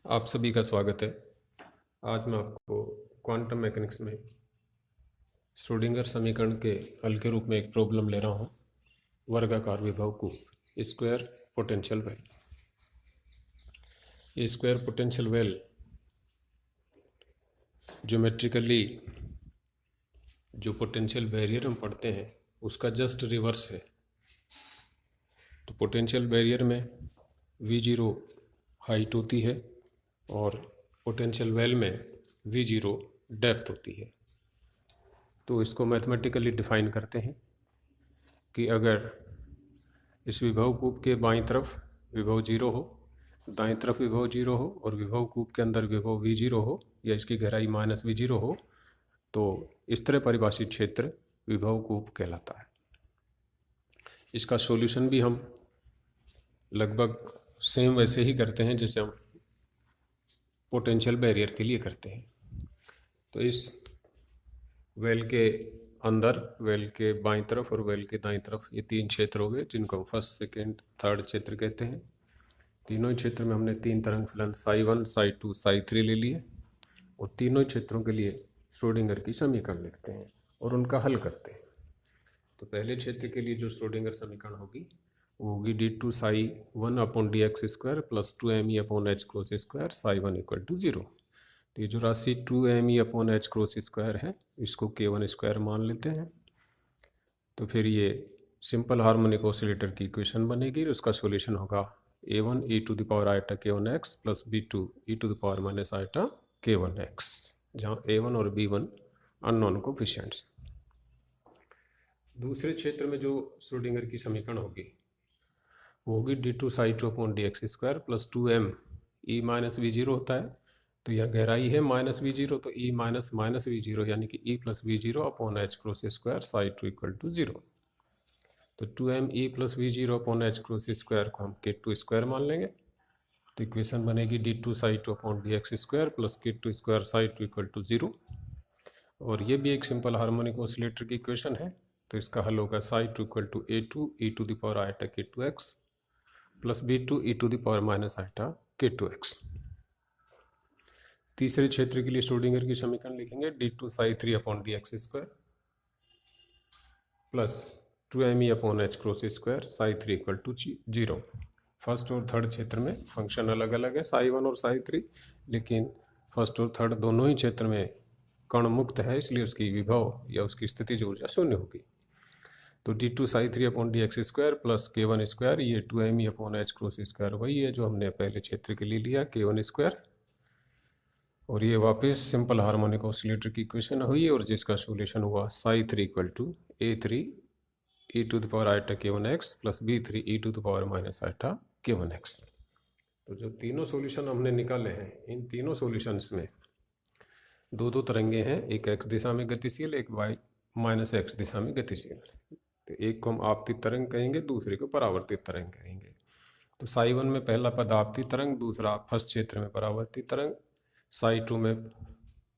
आप सभी का स्वागत है। आज मैं आपको क्वांटम मैकेनिक्स में श्रोडिंगर समीकरण के हल के रूप में एक प्रॉब्लम ले रहा हूँ। वर्गाकार विभव कूप स्क्वायर पोटेंशियल वेल। ये स्क्वायर पोटेंशियल वेल ज्योमेट्रिकली जो पोटेंशियल बैरियर हम पढ़ते हैं उसका जस्ट रिवर्स है। तो पोटेंशियल बैरियर में V0 हाइट होती है और पोटेंशियल वेल में V0 डेप्थ होती है। तो इसको मैथमेटिकली डिफाइन करते हैं कि अगर इस विभव कूप के बाईं तरफ विभव 0 हो, दाईं तरफ विभव 0 हो और विभव कूप के अंदर विभव V0 हो या इसकी गहराई -V0 हो, तो इस तरह परिभाषित क्षेत्र विभव कूप कहलाता है। इसका सॉल्यूशन भी हम लगभग सेम वैसे ही करते हैं जैसे हम पोटेंशियल बैरियर के लिए करते हैं। तो इस वेल के अंदर, वेल के बाईं तरफ और वेल के दाईं तरफ ये तीन क्षेत्र हो गए जिनको हम फर्स्ट, सेकेंड, थर्ड क्षेत्र कहते हैं। तीनों ही क्षेत्र में हमने तीन तरंग फलन psi1, psi2, psi3 ले लिए और तीनों ही क्षेत्रों के लिए श्रोडिंगर की समीकरण लिखते हैं और उनका हल करते हैं। तो पहले क्षेत्र के लिए जो श्रोडिंगर समीकरण होगी वो होगी d2 psi1/dx² + 2me/h² psi1 = 0। तो ये जो राशि 2me/h² है इसको k1² मान लेते हैं। तो फिर ये सिंपल हार्मोनिक ऑसिलेटर की इक्वेशन बनेगी और उसका सॉल्यूशन होगा a1 e⁻k1x + b2 e⁻k1x, जहाँ a1 और b1 अननोन कोफिशिएंट्स। दूसरे क्षेत्र में जो श्रोडिंगर की समीकरण होगी वो होगी d2 psi2/dx² + 2m e−v0 होता है। तो यह गहराई है -v0, तो e - v0 यानी कि e + v0/h² psi2 = 0। तो 2m e + v0/h² को हम k2² मान लेंगे। तो इक्वेशन बनेगी d2 psi2/dx² + k2² psi2 = 0। और ये भी एक सिंपल हार्मोनिक ऑसिलेटर की इक्वेशन है। तो इसका हल होगा psi2 = a2 e⁻k2x + b2 e⁻k2x। तीसरे क्षेत्र के लिए श्रोडिंगर की समीकरण लिखेंगे d2 psi3/dx² + 2me/h² psi3 = 0। First और थर्ड क्षेत्र में फंक्शन अलग अलग है psi1 और psi3, लेकिन फर्स्ट और थर्ड दोनों ही क्षेत्र में कण मुक्त है, इसलिए उसकी विभव या उसकी स्थितिज ऊर्जा शून्य होगी। तो d2 psi3/dx² + k1², ये 2me/h² वही है जो हमने पहले क्षेत्र के लिए लिया k1², और ये वापस सिंपल हार्मोनिक ऑसिलेटर की इक्वेशन हुई और जिसका सॉल्यूशन हुआ psi3 = a3 e⁻k1x + b3 e⁻k1x। तो जो तीनों सॉल्यूशन हमने निकाले हैं, इन तीनों सॉल्यूशंस में दो दो तरंगे हैं, एक x दिशा में गतिशील, एक -x दिशा में गतिशील। तो एक को हम आपतित तरंग कहेंगे, दूसरे को परावर्तित तरंग कहेंगे। तो psi1 में पहला पद आपतित तरंग, दूसरा फर्स्ट क्षेत्र में परावर्तित तरंग, psi2 में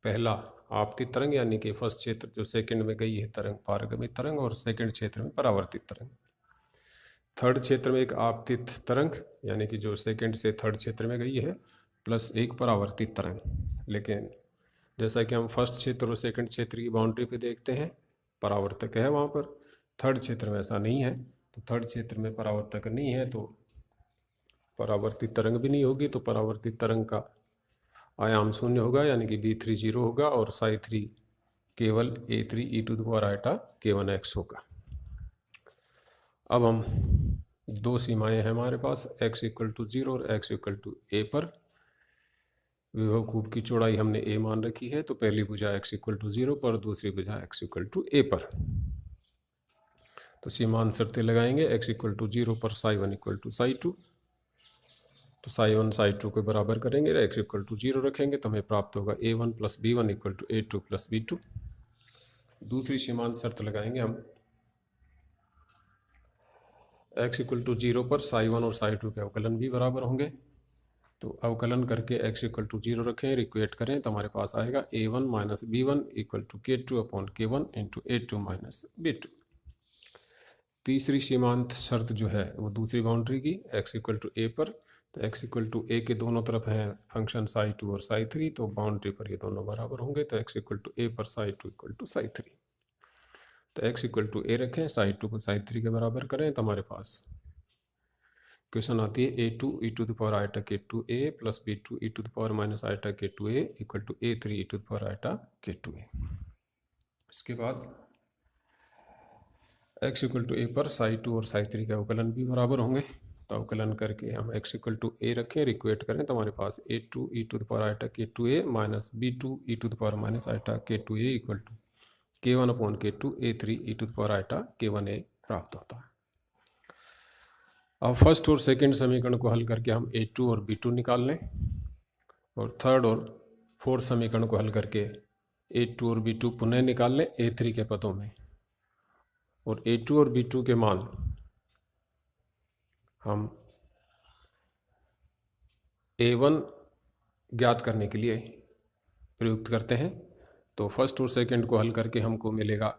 पहला आपतित तरंग यानी कि फर्स्ट क्षेत्र जो सेकंड में गई है तरंग पारगमित तरंग, और सेकंड क्षेत्र में परावर्तित तरंग। थर्ड क्षेत्र में एक आपतित तरंग यानी कि जो सेकंड से थर्ड क्षेत्र में गई है, प्लस एक परावर्तित तरंग। लेकिन जैसा कि हम फर्स्ट क्षेत्र और सेकंड क्षेत्र की बाउंड्री पे देखते हैं, परावर्तक है वहाँ पर। थर्ड क्षेत्र में ऐसा नहीं है, तो थर्ड क्षेत्र में परावर्तक नहीं है तो परावर्तित तरंग भी नहीं होगी। तो परावर्तित तरंग का आयाम शून्य होगा यानी कि b3 0 होगा और psi3 केवल a3 e⁻k1x होगा। अब हम दो सीमाएं हैं हमारे पास, x = 0 और x = a पर। विभव कूप की चौड़ाई हमने a मान रखी है, तो पहली भुजा x = 0 पर, दूसरी भुजा x = a पर। तो सीमांत शर्तें लगाएंगे। x = 0 पर psi1 = psi2, तो psi1 psi2 को बराबर करेंगे, x = 0 रखेंगे तो हमें प्राप्त होगा a1 + b1 = a2 + b2। दूसरी सीमांत शर्त लगाएंगे हम, x = 0 पर psi1 और psi2 के अवकलन भी बराबर होंगे। तो अवकलन करके x = 0 रखें, इक्वेट करें तो हमारे पास आएगा a1 - b1 = k2/k1 × a2 - b2। तीसरी सीमांत शर्त जो है वो दूसरी बाउंड्री की, x = a पर तो x इक्वल टू ए के दोनों तरफ है फंक्शन psi2 और psi3, तो बाउंड्री पर ये दोनों बराबर होंगे, तो x इक्वल टू ए पर psi2 इक्वल टू psi3। तो x इक्वल टू ए रखें, psi2 को psi3 के बराबर करें, तो हमारे पास क्वेश्चन आती है a2 e to the power iota k2a plus b2 e to the power minus iota k2a equal to a3 e to the power iota k2a। इसके बाद x इक्वल टू ए पर psi2 और psi3 का अवकलन भी बराबर होंगे, तो अवकलन करके हम x इक्वल टू ए रखें, इक्वेट करें, तो हमारे पास a2 e to the power iota k2a minus b2 e to the power minus iota k2a equal to k1 upon k2 a3 e to the power iota k1a प्राप्त होता है। अब first और सेकंड समीकरण को हल करके हम a2 और b2 निकाल लें, और थर्ड और फोर्थ समीकरण को हल करके a2 और b2 पुनः निकाल लें a3 के पदों में, और a2 और b2 के मान हम a1 ज्ञात करने के लिए प्रयुक्त करते हैं। तो फर्स्ट और सेकंड को हल करके हमको मिलेगा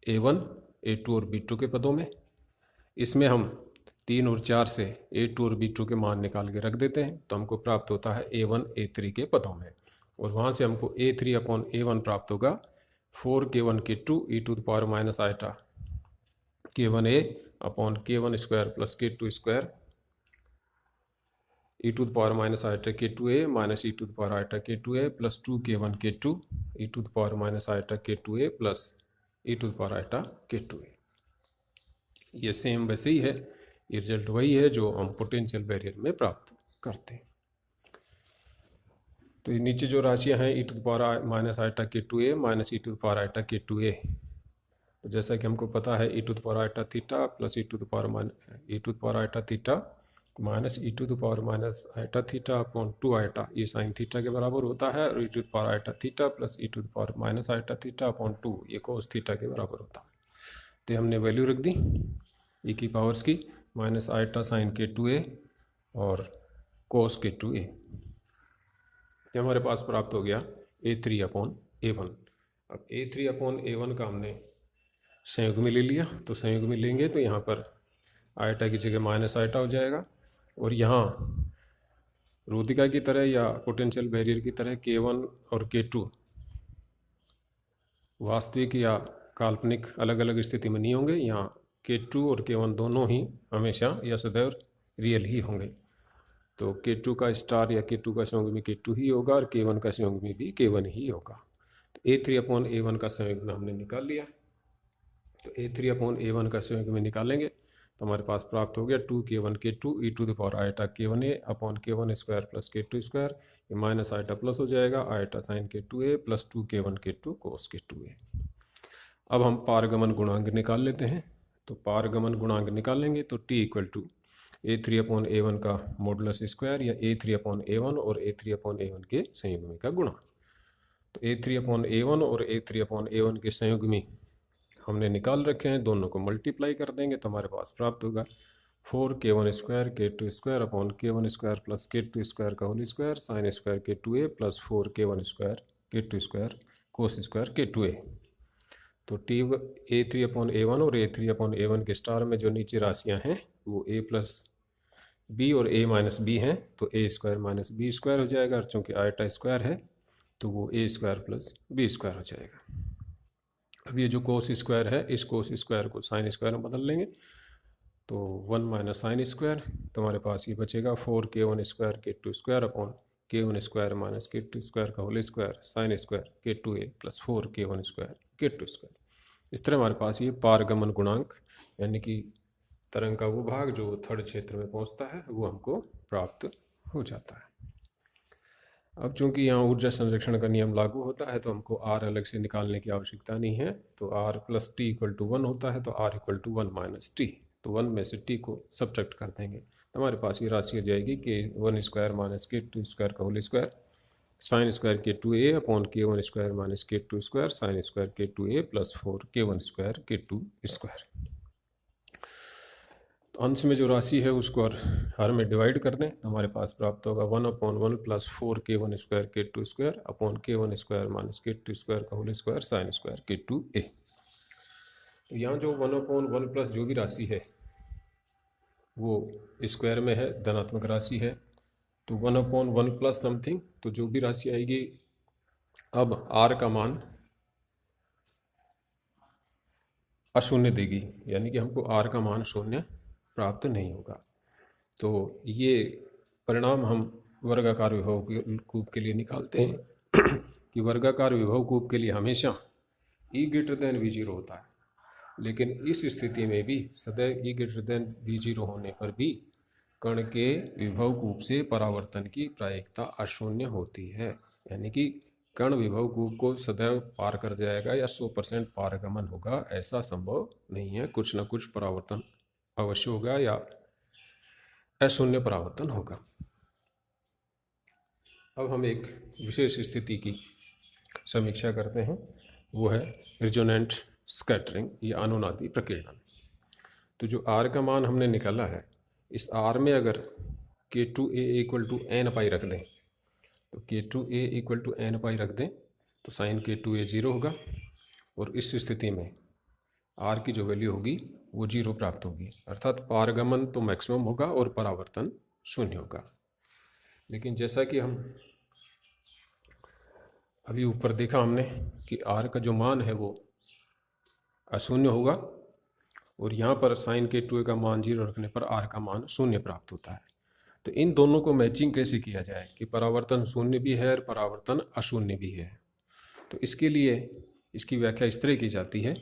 a1 a2 और b2 के पदों में। इसमें हम 3 और 4 से a2 और b2 के मान निकाल के रख देते हैं, तो हमको प्राप्त होता है a1 a3 के पदों में, और वहाँ से हमको a3 अपॉन a1 प्राप्त होगा 4k1 k2 e to the power minus iota k1a upon k1 square plus k2 square e to the power minus iota k2a minus e to the power iota k2a plus 2k1 k2 e to the power minus iota k2a plus e to the power iota k2a। ये same वैसे ही है, ये result वही है जो हम potential barrier में प्राप्त करते हैं। तो ये नीचे जो राशियां हैं e to the power minus iota k2a minus e to the power iota k2a, तो जैसा कि हमको पता है e to the power iota theta plus e to the power iota theta minus e to the power minus iota theta upon 2 iota, ये sine theta के बराबर होता है, और e to the power iota theta plus e to the power minus iota theta upon 2 ये cos theta के बराबर होता है। तो हमने वैल्यू रख दी e की पावर्स की माइनस आइटा साइन k2a और कोस k2a, तो हमारे पास प्राप्त हो गया a3 अपॉन a1। अब a3 अपॉन a1 का हमने संयुग्म में ले लिया, तो संयुग्म में लेंगे तो यहाँ पर आइटा की जगह माइनस आइटा हो जाएगा, और यहाँ रोधिका की तरह या पोटेंशियल बैरियर की तरह k1 और k2 वास्तविक या काल्पनिक अलग अलग स्थिति में नहीं होंगे। यहाँ k2 और k1 दोनों ही हमेशा या सदैव रियल ही होंगे, तो k2 का स्टार या k2 का संयुग्मी k2 ही होगा, और k1 का संयुग्मी भी k1 ही होगा। तो a3 अपॉन a1 का संयुग्म हमने निकाल लिया, तो a3 अपॉन a1 का संयुग्म निकालेंगे तो हमारे पास प्राप्त हो गया 2k1 k2 e to the power iota k1a upon k1 square plus k2 square, ये माइनस आइटा प्लस हो जाएगा iota sign k2a plus 2k1 k2 कोस k2a। अब हम पारगमन गुणांक निकाल लेते हैं, तो पारगमन गुणांक निकालेंगे तो t equal to a3 upon a1 का मॉडुलस स्क्वायर या a3 अपॉन a1 और a3 अपॉन a1 के संयुग्मी का गुणा। तो a3 अपॉन a1 और a3 अपॉन a1 के संयुग्मी हमने निकाल रखे हैं, दोनों को मल्टीप्लाई कर देंगे तो हमारे पास प्राप्त होगा 4k1 square k2 square upon k1 square plus k2 square का whole square sine square k2a plus 4k1 square k2 square cos square k2a। तो a3 अपॉन a1 और a3 अपॉन a1 के स्टार में जो नीचे राशियां हैं वो a प्लस b और a माइनस b हैं, तो a square minus b square हो जाएगा, और चूँकि आइटा स्क्वायर है तो वो a square plus b square हो जाएगा। अब ये जो कोस स्क्वायर है इस कोस स्क्वायर को साइन स्क्वायर में बदल लेंगे, तो 1 माइनस साइन स्क्वायर, तो हमारे पास ये बचेगा 4k1 square k2 square upon k1 square minus k2 square का whole square sine square k2a plus 4k1 square k2 square. इस तरह हमारे पास ये पारगमन गुणांक यानी कि तरंग का वो भाग जो थर्ड क्षेत्र में पहुंचता है वो हमको प्राप्त हो जाता है। अब चूंकि यहाँ ऊर्जा संरक्षण का नियम लागू होता है तो हमको r अलग से निकालने की आवश्यकता नहीं है, तो r plus t equal to 1 होता है, तो r equal to 1 minus t, तो 1 में से t को सब्ट्रैक्ट कर देंगे तो हमारे पास ये राशि हो जाएगी k1 square minus k2 square का whole square sine square k2a upon k1 square minus k2 square sine square k2a plus 4k1 square k2 square. तो अंश में जो राशि है उसको हर में डिवाइड कर दें तो हमारे पास प्राप्त होगा 1 upon 1 plus 4k1 square k2 square upon k1 square minus k2 square का whole square sine square k2a। तो यहाँ जो 1 अपॉन 1 प्लस जो भी राशि है वो स्क्वायर में है, धनात्मक राशि है, तो 1/1 प्लस समथिंग, तो जो भी राशि आएगी, अब r का मान अशून्य देगी, यानी कि हमको r का मान शून्य प्राप्त नहीं होगा। तो ये परिणाम हम वर्गाकार विभव कूप के लिए निकालते हैं कि वर्गाकार विभव कूप के लिए हमेशा E ग्रेटर देन V0 होता है, लेकिन इस स्थिति में भी सदैव E ग्रेटर देन V0 होने पर भी कण के विभव कूप से परावर्तन की प्रायिकता अशून्य होती है, यानी कि कण विभव कूप को सदैव पार कर जाएगा या 100% पारगमन होगा, ऐसा संभव नहीं है। कुछ न कुछ परावर्तन अवश्य होगा या अशून्य परावर्तन होगा। अब हम एक विशेष स्थिति की समीक्षा करते हैं, वो है रिजोनेंट स्कैटरिंग या अनुनादी प्रकीर्णन। तो जो r का मान हमने निकाला है, इस r में अगर K2A इक्वल टू n पाई रख दें, तो K2A इक्वल टू n पाई रख दें तो साइन K2A 0 होगा, और इस स्थिति में r की जो वैल्यू होगी वो 0 प्राप्त होगी, अर्थात पारगमन तो मैक्सिमम होगा और परावर्तन शून्य होगा। लेकिन जैसा कि हम अभी ऊपर देखा हमने कि r का जो मान है वो अशून्य होगा, और यहाँ पर साइन K2A का मान 0 रखने पर r का मान शून्य प्राप्त होता है। तो इन दोनों को मैचिंग कैसे किया जाए कि परावर्तन शून्य भी है और परावर्तन अशून्य भी है। तो इसके लिए इसकी व्याख्या इस तरह की जाती है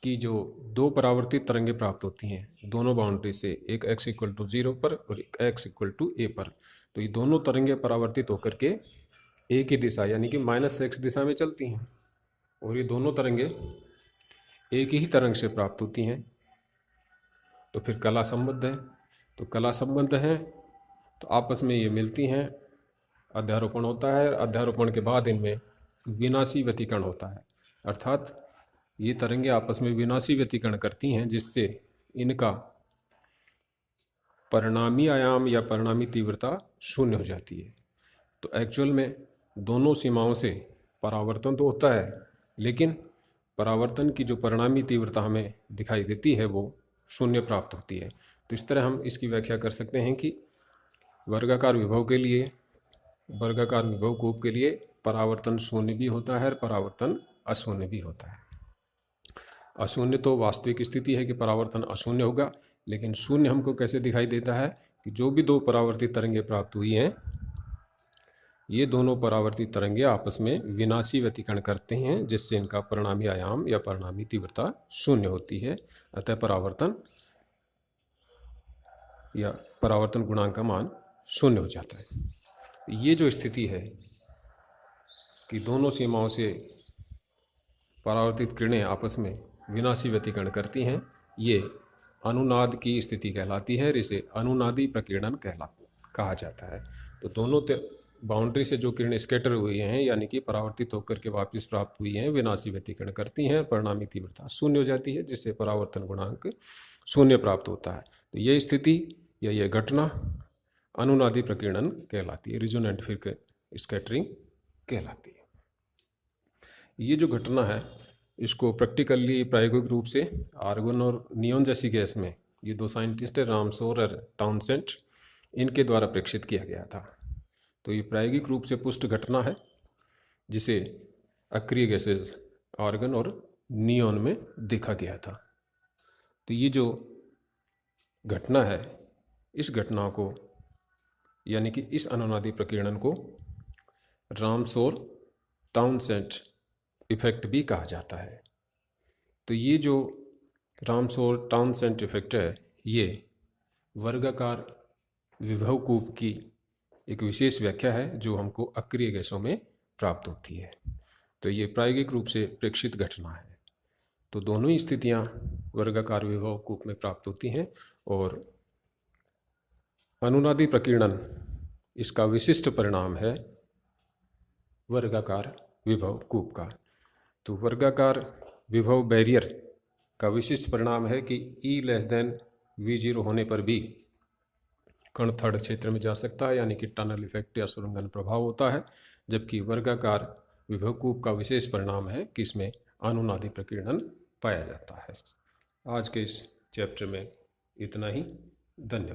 कि जो दो परावर्तित तरंगें प्राप्त होती हैं दोनों बाउंड्री से, एक x इक्वल टू 0 पर और एक x इक्वल टू a पर, तो ये दोनों तरंगें परावर्तित होकर के एक ही दिशा यानी कि -x दिशा में चलती हैं, और ये दोनों तरंगें एक ही तरंग से प्राप्त होती हैं। तो फिर कला संबंध है, तो कला संबंध है तो आपस में ये मिलती हैं, अध्यारोपण होता है, अध्यारोपण के बाद इनमें विनाशी व्यतिकरण होता है, अर्थात ये तरंगें आपस में विनाशी व्यतिकरण करती हैं, जिससे इनका परिणामी आयाम या परिणामी तीव्रता शून्य हो जाती है। तो एक्चुअल में दोनों सीमाओं से परावर्तन तो होता है, लेकिन परावर्तन की जो परिणामी तीव्रता हमें दिखाई देती है वो शून्य प्राप्त होती है। तो इस तरह हम इसकी व्याख्या कर सकते हैं कि वर्गाकार विभव के लिए, वर्गाकार विभव कूप के लिए परावर्तन शून्य भी होता है और परावर्तन अशून्य भी होता है। अशून्य तो वास्तविक स्थिति है कि परावर्तन अशून्य होगा, लेकिन शून्य हमको कैसे दिखाई देता है कि जो भी दो परावर्तित तरंगें प्राप्त हुई हैं, ये दोनों परावर्तित तरंगें आपस में विनाशी व्यतिकरण करते हैं, जिससे इनका परिणामी आयाम या परिणामी तीव्रता शून्य होती है, अतः परावर्तन या परावर्तन गुणांक का मान शून्य हो जाता है। ये जो स्थिति है कि दोनों सीमाओं से परावर्तित किरणें आपस में विनाशी व्यतिकरण करती हैं, ये अनुनाद की स्थिति कहलाती है, इसे अनुनादी प्रकीर्णन कहा जाता है। तो दोनों बाउंड्री से जो किरणें स्कैटर हुई हैं यानी कि परावर्तित होकर के वापस प्राप्त हुई हैं, विनाशी व्यतिकरण करती हैं, परिणामी तीव्रता शून्य हो जाती है, जिससे परावर्तन गुणांक शून्य प्राप्त होता है। तो ये स्थिति या ये घटना अनुनादी प्रकीर्णन कहलाती है, रिजोनेंट फिर स्कैटरिंग कहलाती है। ये जो घटना है इसको प्रैक्टिकली प्रायोगिक रूप से आर्गन और नियोन जैसी गैस में ये दो साइंटिस्ट रामसोर और टाउनसेंट, इनके द्वारा प्रेक्षित किया गया था। तो ये प्रायोगिक रूप से पुष्ट घटना है, जिसे अक्रिय गैसेज आर्गन और नियोन में देखा गया था। तो ये जो घटना है, इस घटना को यानी कि इस अनुनादी प्रकीर्णन को रामसोर टाउनसेंट इफेक्ट भी कहा जाता है। तो ये जो रामसोर टाउनसेंट इफेक्ट है, ये वर्गाकार विभव कूप की एक विशेष व्याख्या है जो हमको अक्रिय गैसों में प्राप्त होती है। तो ये प्रायोगिक रूप से प्रेक्षित घटना है। तो दोनों ही स्थितियां वर्गाकार विभव कूप में प्राप्त होती हैं, और अनुनादी प्रकीर्णन इसका विशिष्ट परिणाम है वर्गाकार विभव कूप का। तो वर्गाकार विभव बैरियर का विशिष्ट परिणाम है कि E<V0 होने पर भी कण थर्ड क्षेत्र में जा सकता है, यानी कि टनल इफेक्ट या सुरंगन प्रभाव होता है, जबकि वर्गाकार विभव कूप का विशेष परिणाम है कि इसमें अनुनादी प्रकीर्णन पाया जाता है। आज के इस चैप्टर में इतना ही। धन्यवाद।